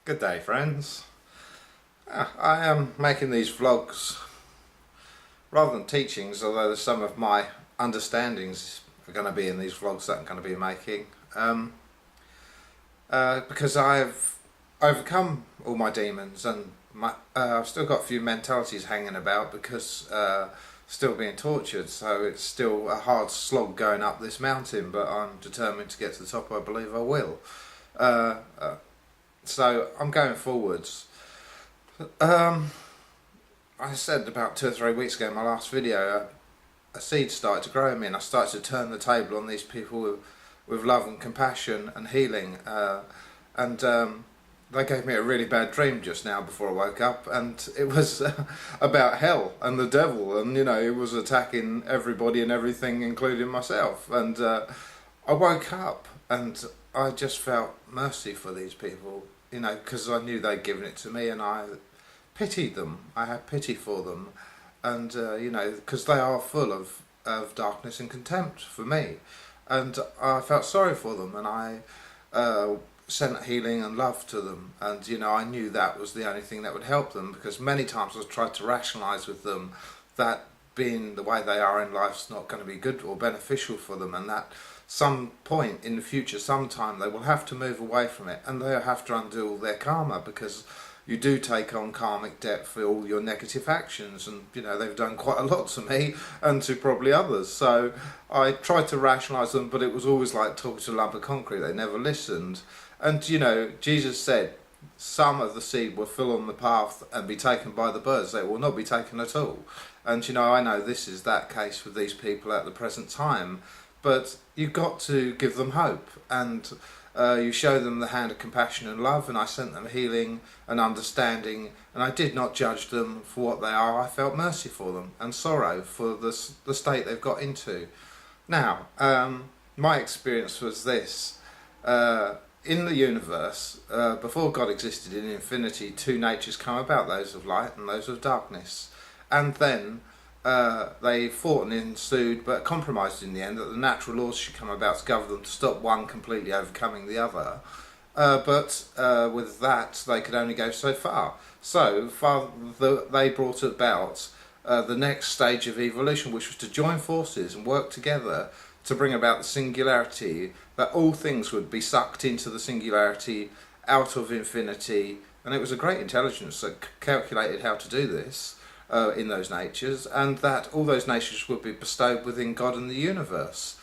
Good day, friends. I am making these vlogs rather than teachings, although some of my understandings are going to be in these vlogs that I'm going to be making, because I've overcome all my demons, and I've still got a few mentalities hanging about because still being tortured, so it's still a hard slog going up this mountain, but I'm determined to get to the top. I believe I will. So I'm going forwards. I said about 2 or 3 weeks ago in my last video, a seed started to grow in me, and I started to turn the table on these people with love and compassion and healing. They gave me a really bad dream just now before I woke up, and it was about hell and the devil, and it was attacking everybody and everything, including myself. And I woke up and I just felt mercy for these people, because I knew they'd given it to me, and I pitied them. I had pity for them, and because they are full of darkness and contempt for me, and I felt sorry for them, and I sent healing and love to them, and I knew that was the only thing that would help them, because many times I've tried to rationalise with them that being the way they are in life's not going to be good or beneficial for them, and that some point in the future, sometime, they will have to move away from it, and they'll have to undo all their karma, because you do take on karmic debt for all your negative actions, and they've done quite a lot to me and to probably others. So I tried to rationalise them, but it was always like talking to a lump of concrete. They never listened. And Jesus said some of the seed will fall on the path and be taken by the birds. They will not be taken at all. And I know this is that case with these people at the present time, but you've got to give them hope, and you show them the hand of compassion and love, and I sent them healing and understanding, and I did not judge them for what they are. I felt mercy for them and sorrow for the state they've got into. Now, my experience was this. In the universe, before God existed in infinity, two natures come about, those of light and those of darkness. And then they fought and ensued, but compromised in the end that the natural laws should come about to govern them, to stop one completely overcoming the other. But with that, they could only go so far. So they brought about the next stage of evolution, which was to join forces and work together to bring about the singularity, that all things would be sucked into the singularity out of infinity. And it was a great intelligence that calculated how to do this in those natures, and that all those natures would be bestowed within God and the universe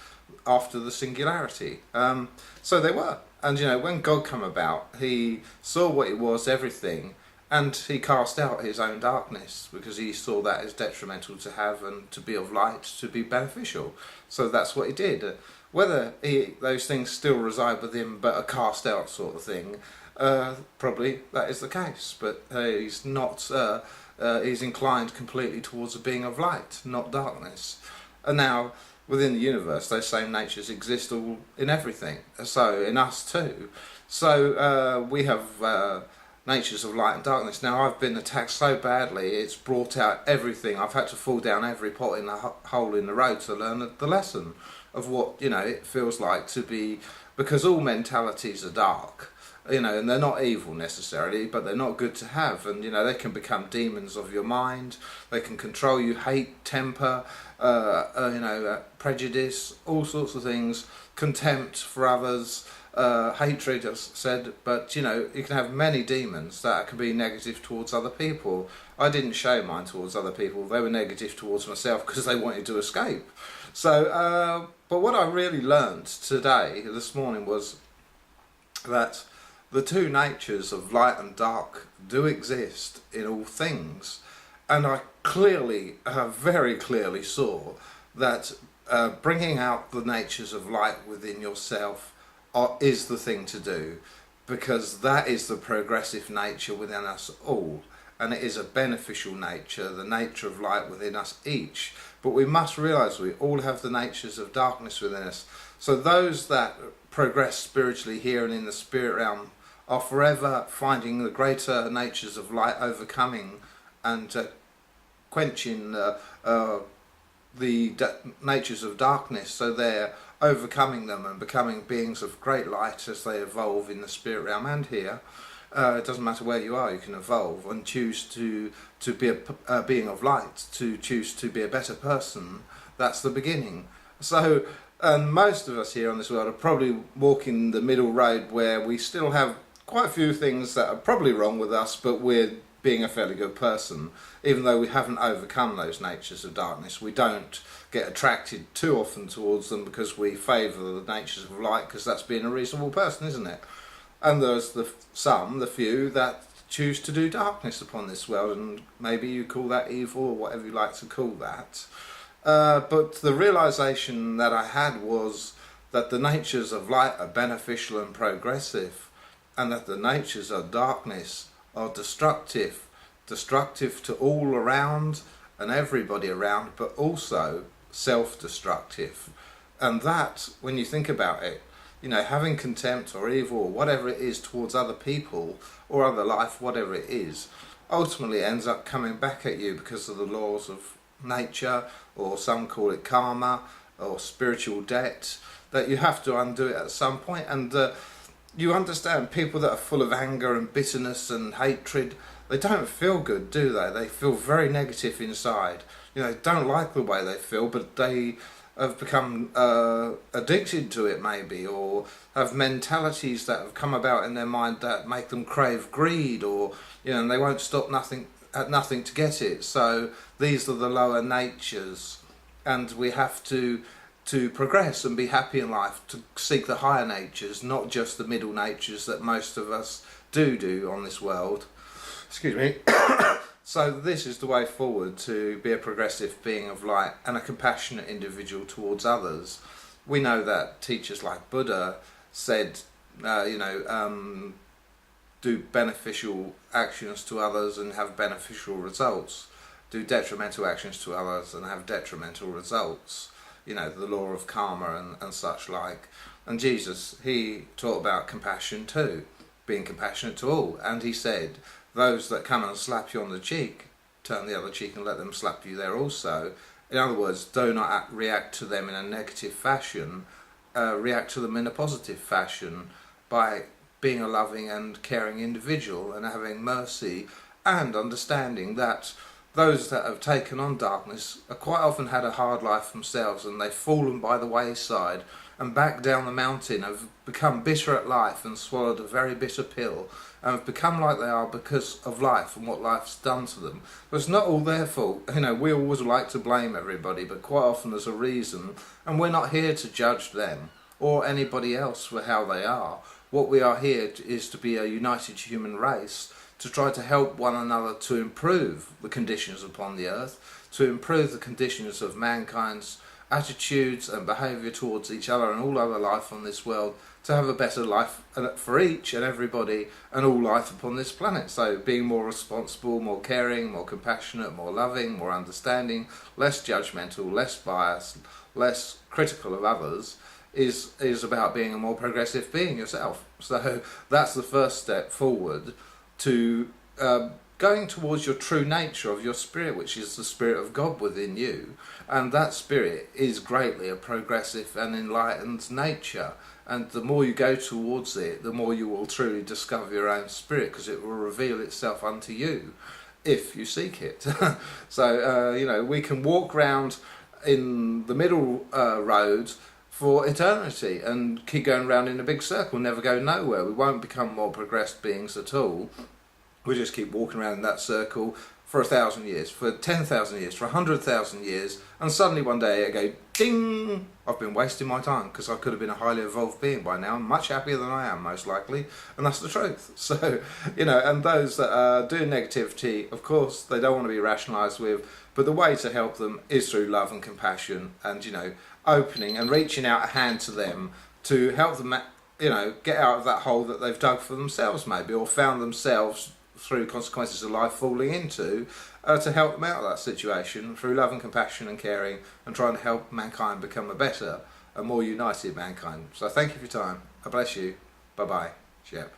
after the singularity. So they were. And when God came about, he saw what it was, everything, and he cast out his own darkness, because he saw that as detrimental to have, and to be of light, to be beneficial. So that's what he did. Whether those things still reside with him but are cast out sort of thing, probably that is the case. But he's not, he's inclined completely towards a being of light, not darkness. And now, within the universe, those same natures exist all in everything. So in us too. So we have natures of light and darkness. Now, I've been attacked so badly, it's brought out everything. I've had to fall down every pot in the hole in the road to learn the lesson of what it feels like to be, because all mentalities are dark, and they're not evil necessarily, but they're not good to have, and they can become demons of your mind. They can control you. Hate, temper, prejudice, all sorts of things, contempt for others, hatred, as said. But you can have many demons that can be negative towards other people. I didn't show mine towards other people. They were negative towards myself because they wanted to escape. So but what I really learned this morning, was that the two natures of light and dark do exist in all things, and I very clearly saw that bringing out the natures of light within yourself is the thing to do, because that is the progressive nature within us all, and it is a beneficial nature, the nature of light within us each. But we must realise we all have the natures of darkness within us. So those that progress spiritually here and in the spirit realm are forever finding the greater natures of light, overcoming and quenching the natures of darkness. So they're overcoming them and becoming beings of great light as they evolve in the spirit realm and here. It doesn't matter where you are, you can evolve and choose to be a being of light, to choose to be a better person. That's the beginning. So, and most of us here on this world are probably walking the middle road, where we still have quite a few things that are probably wrong with us, but we're being a fairly good person, even though we haven't overcome those natures of darkness. We don't get attracted too often towards them because we favour the natures of light, because that's being a reasonable person, isn't it? And there's the few that choose to do darkness upon this world, and maybe you call that evil or whatever you like to call that. But the realisation that I had was that the natures of light are beneficial and progressive, and that the natures of darkness are destructive to all around and everybody around, but also self-destructive. And that, when you think about it, you know, having contempt or evil or whatever it is towards other people or other life, whatever it is, ultimately ends up coming back at you because of the laws of nature, or some call it karma or spiritual debt, that you have to undo it at some point. And you understand, people that are full of anger and bitterness and hatred, they don't feel good, do they? They feel very negative inside. You know, don't like the way they feel, but they have become addicted to it maybe, or have mentalities that have come about in their mind that make them crave greed, or, you know, and they won't stop at nothing to get it. So these are the lower natures, and we have to progress and be happy in life, to seek the higher natures, not just the middle natures that most of us do on this world. Excuse me. So this is the way forward, to be a progressive being of light and a compassionate individual towards others. We know that teachers like Buddha said, do beneficial actions to others and have beneficial results. Do detrimental actions to others and have detrimental results. You know, the law of karma and such like. And Jesus, he taught about compassion too, being compassionate to all. And he said, those that come and slap you on the cheek, turn the other cheek and let them slap you there also. In other words, do not react to them in a negative fashion, react to them in a positive fashion by being a loving and caring individual, and having mercy and understanding that those that have taken on darkness have quite often had a hard life themselves, and they've fallen by the wayside and back down the mountain, have become bitter at life and swallowed a very bitter pill, and have become like they are because of life and what life's done to them. But it's not all their fault. You know, we always like to blame everybody, but quite often there's a reason, and we're not here to judge them or anybody else for how they are. What we are here is to be a united human race, to try to help one another to improve the conditions upon the earth, to improve the conditions of mankind's attitudes and behaviour towards each other and all other life on this world, to have a better life for each and everybody and all life upon this planet. So being more responsible, more caring, more compassionate, more loving, more understanding, less judgmental, less biased, less critical of others is about being a more progressive being yourself. So that's the first step forward to going towards your true nature of your spirit, which is the spirit of God within you. And that spirit is greatly a progressive and enlightened nature. And the more you go towards it, the more you will truly discover your own spirit, because it will reveal itself unto you if you seek it. So, you know, we can walk round in the middle road for eternity and keep going round in a big circle, never go nowhere. We won't become more progressed beings at all. We just keep walking around in that circle for 1,000 years, for 10,000 years, for 100,000 years, and suddenly one day I go, ding! I've been wasting my time, because I could have been a highly evolved being by now, and much happier than I am, most likely, and that's the truth. So, you know, and those that are doing negativity, of course, they don't want to be rationalised with, but the way to help them is through love and compassion, and, you know, opening and reaching out a hand to them to help them, you know, get out of that hole that they've dug for themselves maybe, or found themselves through consequences of life falling into, to help them out of that situation through love and compassion and caring, and trying to help mankind become a better, a more united mankind. So thank you for your time. I bless you. Bye bye. Shep.